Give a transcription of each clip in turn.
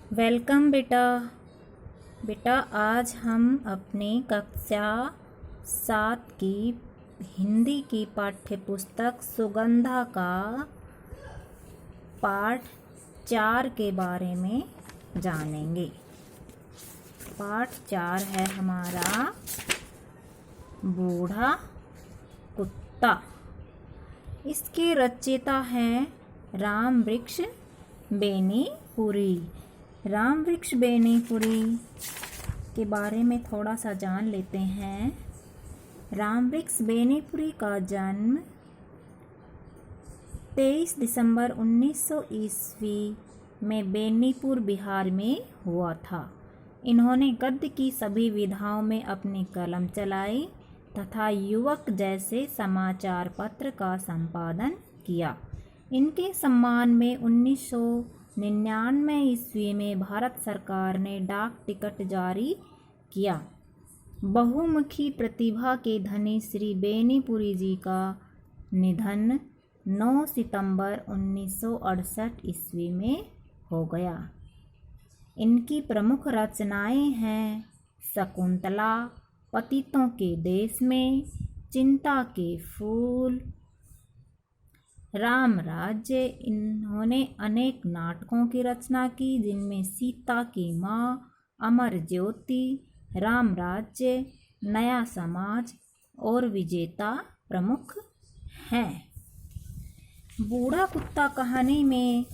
Welcome बेटा। बेटा आज हम अपनी कक्षा 7 की हिंदी की पाठ्य पुस्तक सुगंधा का पाठ 4 के बारे में जानेंगे। पाठ 4 है हमारा बूढ़ा कुत्ता। इसके रचयिता हैं रामवृक्ष बेनीपुरी। रामवृक्ष बेनीपुरी के बारे में थोड़ा सा जान लेते हैं। रामवृक्ष बेनीपुरी का जन्म 23 दिसंबर 1900 ईस्वी में बेनीपुर बिहार में हुआ था। इन्होंने गद्य की सभी विधाओं में अपनी कलम चलाई तथा युवक जैसे समाचार पत्र का संपादन किया। इनके सम्मान में 1999 ईस्वी में भारत सरकार ने डाक टिकट जारी किया। बहुमुखी प्रतिभा के धनी श्री बेनीपुरी जी का निधन 9 सितंबर 1968 ईस्वी में हो गया। इनकी प्रमुख रचनाएं हैं शकुंतला, पतितों के देश में, चिंता के फूल, राम राज्य। इन्होंने अनेक नाटकों की रचना की जिनमें सीता की माँ, अमर ज्योति, राम राज्य, नया समाज और विजेता प्रमुख हैं। बूढ़ा कुत्ता कहानी में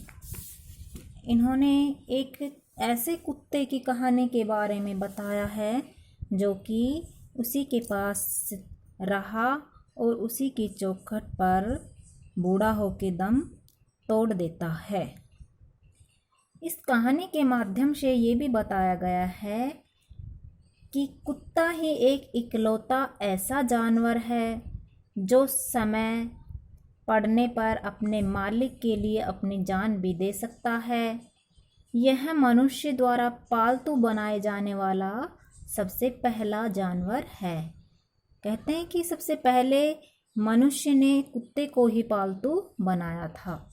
इन्होंने एक ऐसे कुत्ते की कहानी के बारे में बताया है जो कि उसी के पास रहा और उसी की चौखट पर बूढ़ा होके दम तोड़ देता है। इस कहानी के माध्यम से ये भी बताया गया है कि कुत्ता ही एक इकलौता ऐसा जानवर है जो समय पड़ने पर अपने मालिक के लिए अपनी जान भी दे सकता है। यह मनुष्य द्वारा पालतू बनाए जाने वाला सबसे पहला जानवर है। कहते हैं कि सबसे पहले मनुष्य ने कुत्ते को ही पालतू बनाया था।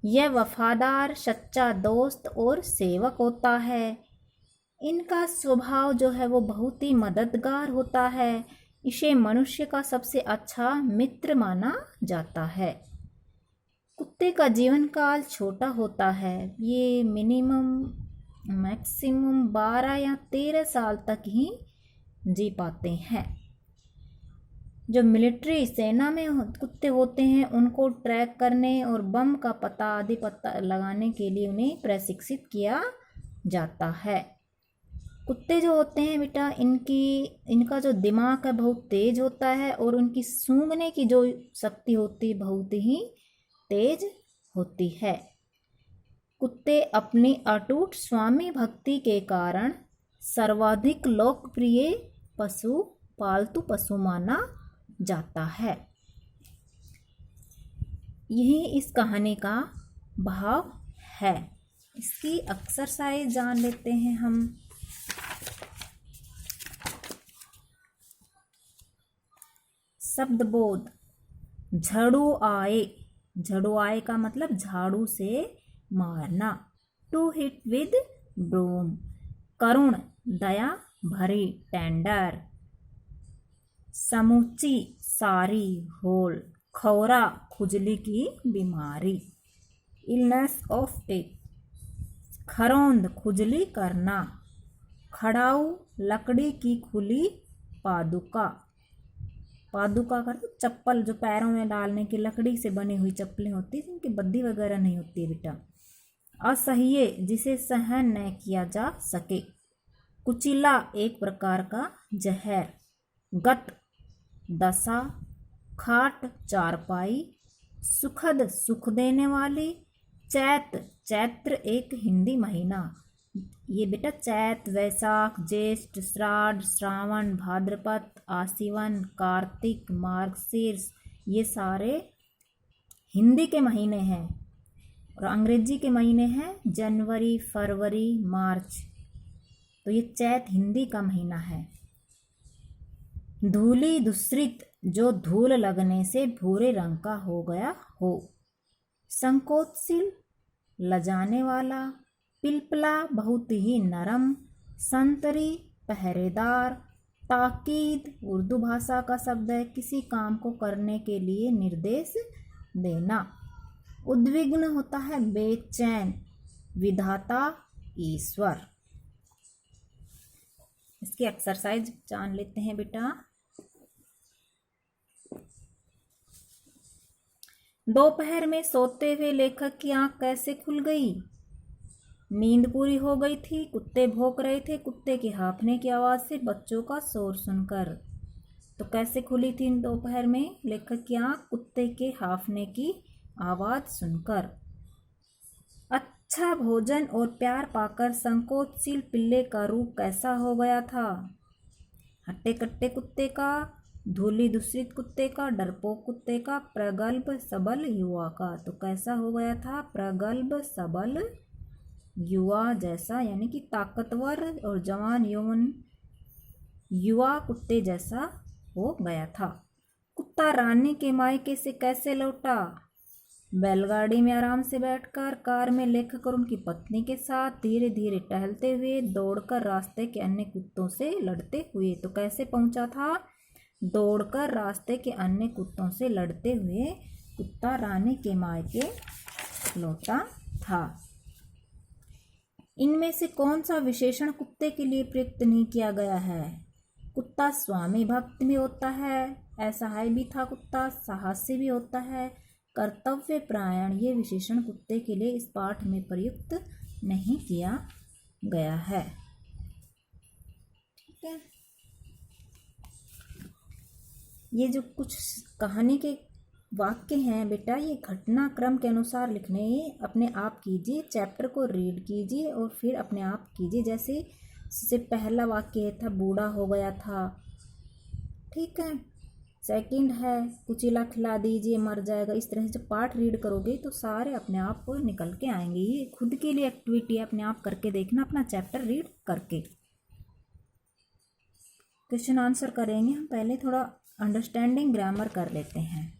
यह वफादार, सच्चा दोस्त और सेवक होता है। इनका स्वभाव जो है वो बहुत ही मददगार होता है। इसे मनुष्य का सबसे अच्छा मित्र माना जाता है। कुत्ते का जीवन काल छोटा होता है। ये मैक्सिमम 12 या 13 साल तक ही जी पाते हैं। जो मिलिट्री सेना में कुत्ते होते हैं उनको ट्रैक करने और बम का पता लगाने के लिए उन्हें प्रशिक्षित किया जाता है। कुत्ते जो होते हैं बेटा इनका जो दिमाग है बहुत तेज होता है और उनकी सूंघने की जो शक्ति होती है बहुत ही तेज होती है। कुत्ते अपनी अटूट स्वामी भक्ति के कारण सर्वाधिक लोकप्रिय पालतू पशु माना जाता है। यही इस कहानी का भाव है। इसकी एक्सरसाइज जान लेते हैं हम। शब्दबोध। झाड़ू आए। झाड़ू आए का मतलब झाड़ू से मारना। To hit with broom. करुण, दया भरी, टेंडर। समूची, सारी, होल। खौरा, खुजली की बीमारी। इलनेस ऑफ टिक। खरौंद, खुजली करना। खड़ाऊ, लकड़ी की खुली पादुका। पादुका का चप्पल जो पैरों में डालने की लकड़ी से बनी हुई चप्पलें होती हैं जिनकी बद्दी वगैरह नहीं होती है बेटा। असह्य, जिसे सहन न किया जा सके। कुचिला, एक प्रकार का जहर। गत, दशा। खाट, चारपाई। सुखद, सुख देने वाली। चैत्र एक हिंदी महीना। ये बेटा चैत, वैशाख, ज्येष्ठ, श्राद्ध, श्रावण, भाद्रपद, आश्विन, कार्तिक, मार्गशीर्ष ये सारे हिंदी के महीने हैं और अंग्रेजी के महीने हैं जनवरी, फरवरी, मार्च। तो ये चैत हिंदी का महीना है। धूली दूषित, जो धूल लगने से भूरे रंग का हो गया हो। संकोचशील, लजाने वाला। पिलपला बहुत ही नरम, संतरी पहरेदार। ताकीद उर्दू भाषा का शब्द है, किसी काम को करने के लिए निर्देश देना। उद्विग्न होता है बेचैन, विधाता ईश्वर। इसकी एक्सरसाइज जान लेते हैं बेटा। दोपहर में सोते हुए लेखक की आंख कैसे खुल गई? नींद पूरी हो गई थी, कुत्ते भौंक रहे थे, कुत्ते के हाँफने की आवाज़ से, बच्चों का शोर सुनकर। तो कैसे खुली थी दोपहर में लेखक की आंख? कुत्ते के हाँफने की आवाज़ सुनकर। अच्छा भोजन और प्यार पाकर संकोचशील पिल्ले का रूप कैसा हो गया था? हट्टे कट्टे कुत्ते का, धूली दूषित कुत्ते का, डरपोक कुत्ते का, प्रगल्भ सबल युवा का। तो कैसा हो गया था? प्रगल्भ सबल युवा जैसा, यानी कि ताकतवर और जवान यौवन युवा कुत्ते जैसा हो गया था। कुत्ता रानी के मायके से कैसे लौटा? बैलगाड़ी में आराम से बैठकर, कार में लेखक और उनकी पत्नी के साथ, धीरे धीरे टहलते हुए, दौड़कर रास्ते के अन्य कुत्तों से लड़ते हुए। तो कैसे पहुंचा था? दौड़कर रास्ते के अन्य कुत्तों से लड़ते हुए कुत्ता रानी के मायके लौटा था। इनमें से कौन सा विशेषण कुत्ते के लिए प्रयुक्त नहीं किया गया है? कुत्ता स्वामी भक्त भी होता है, असहाय भी था कुत्ता, साहसी भी होता है, कर्तव्य परायण। ये विशेषण कुत्ते के लिए इस पाठ में प्रयुक्त नहीं किया गया है। ठीक है, ये जो कुछ कहानी के वाक्य हैं बेटा, ये घटनाक्रम के अनुसार लिखने अपने आप कीजिए। चैप्टर को रीड कीजिए और फिर अपने आप कीजिए। जैसे से पहला वाक्य था बूढ़ा हो गया था, ठीक है। सेकंड है कुचिला खिला दीजिए मर जाएगा। इस तरह से जब पाठ रीड करोगे तो सारे अपने आप को निकल के आएंगे। ये खुद के लिए एक्टिविटी है, अपने आप करके देखना अपना चैप्टर रीड करके। क्वेश्चन आंसर करेंगे हम, पहले थोड़ा अंडरस्टैंडिंग ग्रामर कर लेते हैं।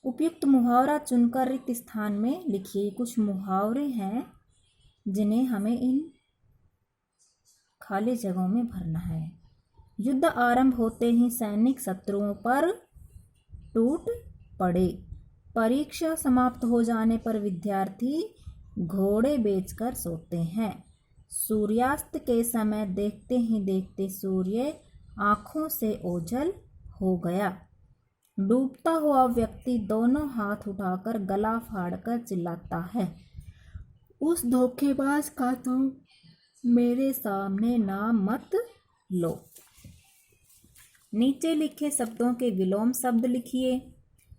उपयुक्त मुहावरा चुनकर रिक्त स्थान में लिखिए। कुछ मुहावरे हैं जिन्हें हमें इन खाली जगहों में भरना है। युद्ध आरंभ होते ही सैनिक शत्रुओं पर टूट पड़े। परीक्षा समाप्त हो जाने पर विद्यार्थी घोड़े बेचकर सोते हैं। सूर्यास्त के समय देखते ही देखते सूर्य आँखों से ओझल हो गया। डूबता हुआ व्यक्ति दोनों हाथ उठाकर गला फाड़कर चिल्लाता है, उस धोखेबाज का तो मेरे सामने नाम मत लो। नीचे लिखे शब्दों के विलोम शब्द लिखिए।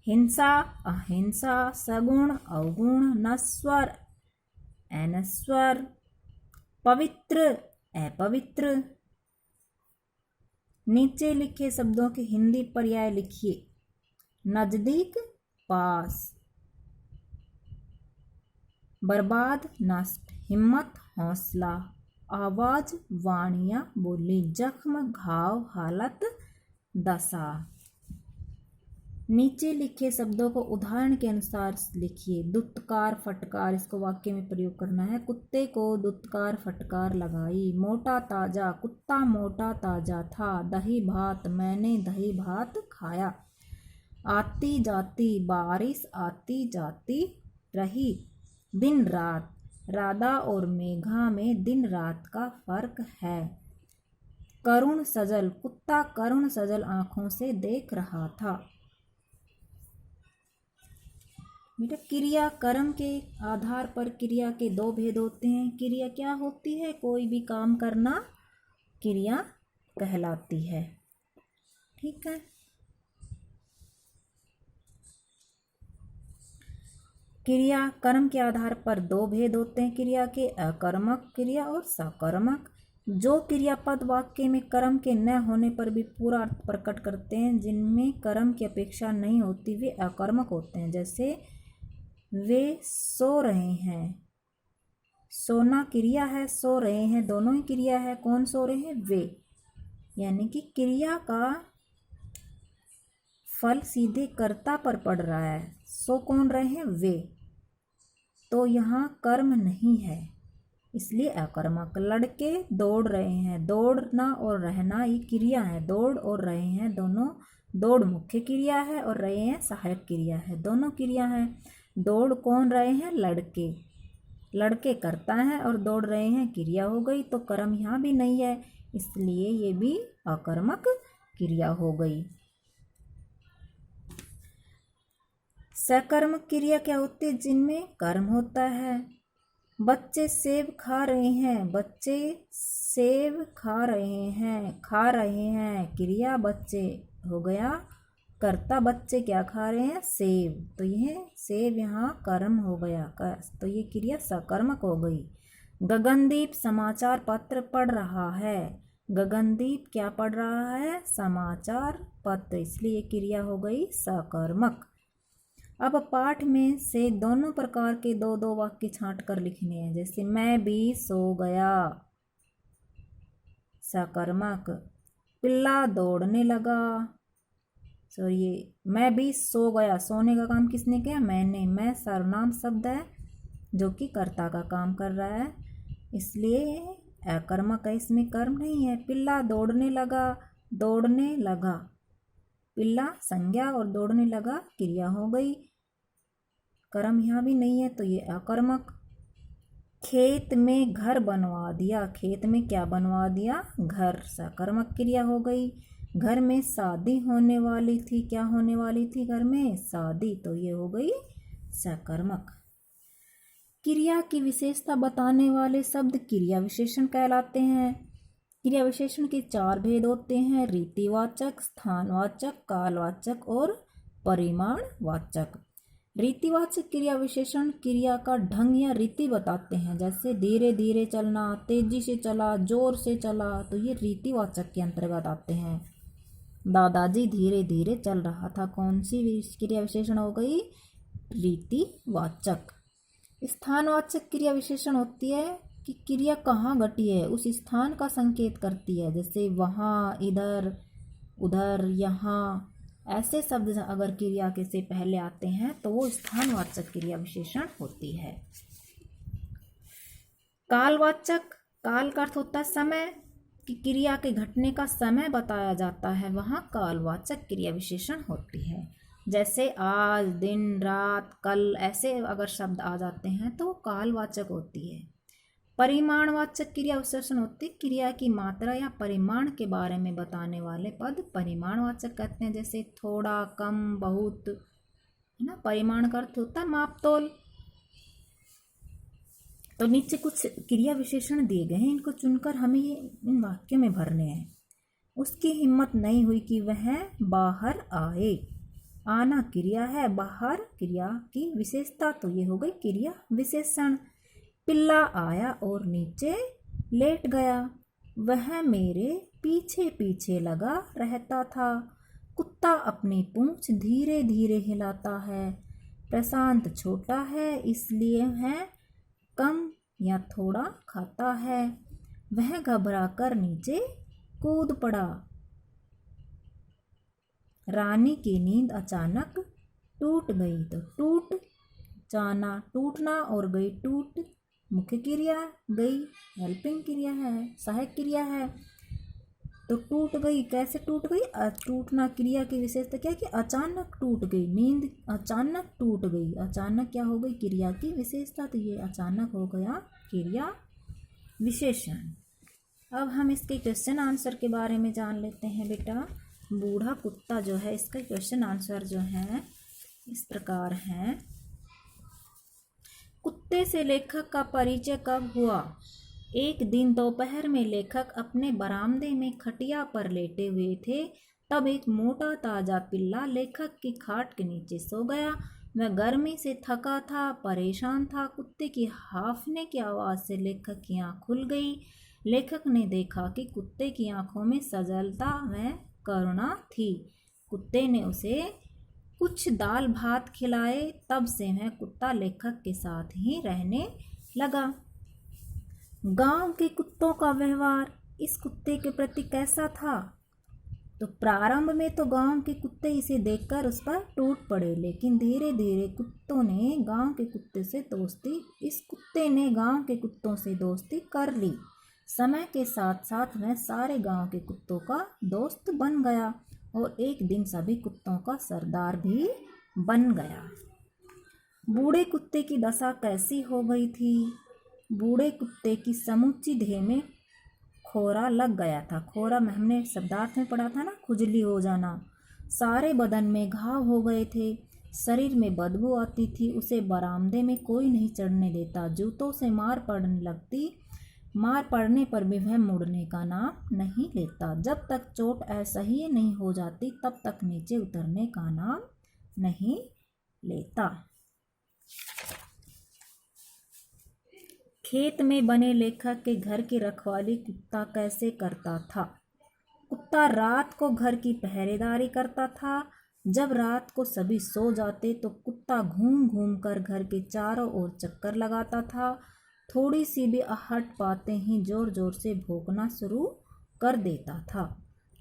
हिंसा अहिंसा, सगुण अवगुण, नश्वर अनश्वर, पवित्र अपवित्र। नीचे लिखे शब्दों के हिंदी पर्याय लिखिए। नजदीक पास, बर्बाद नष्ट, हिम्मत हौसला, आवाज वाणियाँ बोली, जख्म घाव हालत दशा। नीचे लिखे शब्दों को उदाहरण के अनुसार लिखिए। दुत्कार फटकार, इसको वाक्य में प्रयोग करना है। कुत्ते को दुत्कार फटकार लगाई। मोटा ताजा, कुत्ता मोटा ताजा था। दही भात, मैंने दही भात खाया। आती जाती बारिश आती जाती रही। दिन रात, राधा और मेघा में दिन रात का फर्क है। करुण सजल, कुत्ता करुण सजल आंखों से देख रहा था। बेटा क्रिया कर्म के आधार पर क्रिया के दो भेद होते हैं। क्रिया क्या होती है? कोई भी काम करना क्रिया कहलाती है। ठीक है, क्रिया कर्म के आधार पर दो भेद होते हैं क्रिया के, अकर्मक क्रिया और सकर्मक। जो क्रियापद वाक्य में कर्म के न होने पर भी पूरा अर्थ प्रकट करते हैं, जिनमें कर्म की अपेक्षा नहीं होती, वे अकर्मक होते हैं। जैसे वे सो रहे हैं, सोना क्रिया है, सो रहे हैं दोनों ही क्रिया है। कौन सो रहे हैं? वे। यानी कि क्रिया का फल सीधे कर्ता पर पड़ रहा है। सो कौन रहे हैं? वे। तो यहाँ कर्म नहीं है, इसलिए अकर्मक। लड़के दौड़ रहे हैं, दौड़ना और रहना ये क्रिया है। दौड़ और रहे हैं दोनों, दौड़ मुख्य क्रिया है और रहे हैं सहायक क्रिया है, दोनों क्रिया है। दौड़ कौन रहे हैं? लड़के, लड़के करता है और दौड़ रहे हैं क्रिया हो गई, तो कर्म यहाँ भी नहीं है, इसलिए ये भी अकर्मक क्रिया हो गई। सकर्मक क्रिया क्या होती है? जिनमें कर्म होता है। बच्चे सेब खा रहे हैं, बच्चे सेब खा रहे हैं क्रिया बच्चे हो गया, कर्ता बच्चे क्या खा रहे हैं? सेब, तो यह सेब यहाँ कर्म हो गया, तो ये क्रिया सकर्मक हो गई। गगनदीप समाचार पत्र पढ़ रहा है, गगनदीप क्या पढ़ रहा है? समाचार पत्र, इसलिए क्रिया हो गई सकर्मक। अब पाठ में से दोनों प्रकार के दो दो वाक्य छांट कर लिखने हैं। जैसे मैं भी सो गया, सकर्मक। पिल्ला दौड़ने लगा, मैं भी सो गया, सोने का काम किसने किया? मैंने। मैं सर्वनाम शब्द है जो कि कर्ता का काम कर रहा है, इसलिए अकर्मक है, इसमें कर्म नहीं है। पिल्ला दौड़ने लगा, दौड़ने लगा, पिल्ला संज्ञा और दौड़ने लगा क्रिया हो गई, कर्म यहाँ भी नहीं है, तो ये अकर्मक। खेत में घर बनवा दिया, खेत में क्या बनवा दिया? घर, सकर्मक क्रिया हो गई। घर में शादी होने वाली थी, क्या होने वाली थी? घर में शादी, तो ये हो गई सकर्मक। क्रिया की विशेषता बताने वाले शब्द क्रिया विशेषण कहलाते हैं। क्रिया विशेषण के 4 भेद होते हैं: रीतिवाचक, स्थानवाचक, कालवाचक और परिमाणवाचक। रीतिवाचक क्रिया विशेषण क्रिया का ढंग या रीति बताते हैं, जैसे धीरे धीरे चलना, तेजी से चला, जोर से चला, तो ये रीतिवाचक के अंतर्गत आते हैं। दादाजी धीरे धीरे चल रहा था, कौन सी क्रिया विशेषण हो गई? रीतिवाचक। स्थानवाचक क्रिया विशेषण होती है कि क्रिया कहाँ घटी है उस स्थान का संकेत करती है, जैसे वहाँ, इधर, उधर, यहाँ, ऐसे शब्द अगर क्रिया के से पहले आते हैं तो वो स्थानवाचक क्रिया विशेषण होती है। कालवाचक, काल का अर्थ होता है समय, कि क्रिया के घटने का समय बताया जाता है, वहाँ कालवाचक क्रिया विशेषण होती है। जैसे आज, दिन, रात, कल, ऐसे अगर शब्द आ जाते हैं तो वो कालवाचक होती है। परिमाणवाचक क्रिया विशेषण होती है, क्रिया की मात्रा या परिमाण के बारे में बताने वाले पद परिमाणवाचक कहते हैं, जैसे थोड़ा, कम, बहुत, है ना। परिमाण का अर्थ होता है मापतोल। तो नीचे कुछ क्रिया विशेषण दिए गए हैं, इनको चुनकर हमें इन वाक्यों में भरने हैं। उसकी हिम्मत नहीं हुई कि वह बाहर आए, आना क्रिया है, बाहर क्रिया की विशेषता, तो ये हो गई क्रिया विशेषण। पिल्ला आया और नीचे लेट गया, वह मेरे पीछे पीछे लगा रहता था। कुत्ता अपनी पूंछ धीरे धीरे हिलाता है। प्रशांत छोटा है इसलिए वह कम या थोड़ा खाता है। वह घबराकर नीचे कूद पड़ा। रानी की नींद अचानक टूट गई, तो टूट जाना, टूटना और गई, टूट मुख्य क्रिया, गई हेल्पिंग क्रिया है, सहायक क्रिया है। तो टूट गई, कैसे टूट गई? टूटना क्रिया की विशेषता क्या है कि अचानक टूट गई, नींद अचानक टूट गई, अचानक क्या हो गई? क्रिया की विशेषता, तो ये अचानक हो गया क्रिया विशेषण। अब हम इसके क्वेश्चन आंसर के बारे में जान लेते हैं बेटा। बूढ़ा कुत्ता जो है, इसका क्वेश्चन आंसर जो है इस प्रकार है। कुत्ते से लेखक का परिचय कब हुआ? एक दिन दोपहर में लेखक अपने बरामदे में खटिया पर लेटे हुए थे, तब एक मोटा ताजा पिल्ला लेखक की खाट के नीचे सो गया। वह गर्मी से थका था, परेशान था। कुत्ते की हांफने की आवाज़ से लेखक की आँख खुल गई। लेखक ने देखा कि कुत्ते की आंखों में सजलता व करुणा थी। कुत्ते ने उसे कुछ दाल भात खिलाए, तब से वह कुत्ता लेखक के साथ ही रहने लगा। गांव के कुत्तों का व्यवहार इस कुत्ते के प्रति कैसा था? तो प्रारंभ में तो गांव के कुत्ते इसे देखकर उस पर टूट पड़े, लेकिन धीरे धीरे कुत्तों ने गांव के कुत्ते से दोस्ती इस कुत्ते ने गांव के कुत्तों से दोस्ती कर ली। समय के साथ साथ वह सारे गांव के कुत्तों का दोस्त बन गया और एक दिन सभी कुत्तों का सरदार भी बन गया। बूढ़े कुत्ते की दशा कैसी हो गई थी। बूढ़े कुत्ते की समूची देह में खोरा लग गया था। खोरा में हमने शब्दार्थ में पढ़ा था ना, खुजली हो जाना। सारे बदन में घाव हो गए थे, शरीर में बदबू आती थी। उसे बरामदे में कोई नहीं चढ़ने देता। जूतों से मार पड़ने लगती, मार पड़ने पर भी वह मुड़ने का नाम नहीं लेता। जब तक चोट असह्य नहीं हो जाती तब तक नीचे उतरने का नाम नहीं लेता। खेत में बने लेखक के घर की रखवाली कुत्ता कैसे करता था। कुत्ता रात को घर की पहरेदारी करता था। जब रात को सभी सो जाते तो कुत्ता घूम घूम कर घर के चारों ओर चक्कर लगाता था। थोड़ी सी भी आहट पाते ही जोर जोर से भौंकना शुरू कर देता था।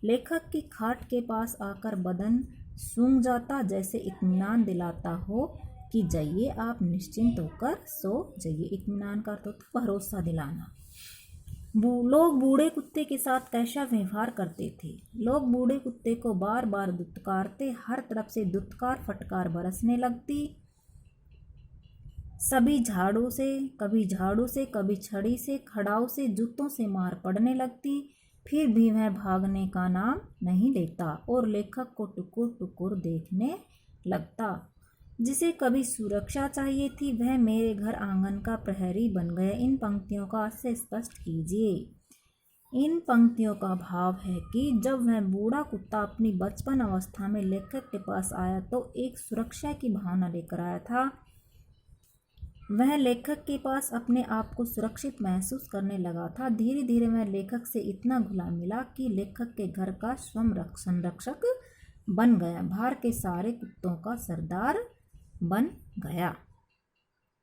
लेखक की खाट के पास आकर बदन सूंघ जाता, जैसे इत्मीनान दिलाता हो कि जाइए आप निश्चिंत होकर सो जाइए। इत्मीनान का तो भरोसा दिलाना। लोग बूढ़े कुत्ते के साथ कैसा व्यवहार करते थे। लोग बूढ़े कुत्ते को बार बार दुत्कारते, हर तरफ से दुत्कार फटकार बरसने लगती। सभी झाड़ू से, कभी छड़ी से, खड़ाऊ से, जूतों से मार पड़ने लगती। फिर भी वह भागने का नाम नहीं लेता और लेखक को टुकुर टुकुर देखने लगता। जिसे कभी सुरक्षा चाहिए थी वह मेरे घर आंगन का प्रहरी बन गया। इन पंक्तियों का से स्पष्ट कीजिए। इन पंक्तियों का भाव है कि जब वह बूढ़ा कुत्ता अपनी बचपन अवस्था में लेखक के पास आया तो एक सुरक्षा की भावना लेकर आया था। वह लेखक के पास अपने आप को सुरक्षित महसूस करने लगा था। धीरे धीरे वह लेखक से इतना घुला मिला कि लेखक के घर का संरक्षक बन गया, बाहर के सारे कुत्तों का सरदार बन गया।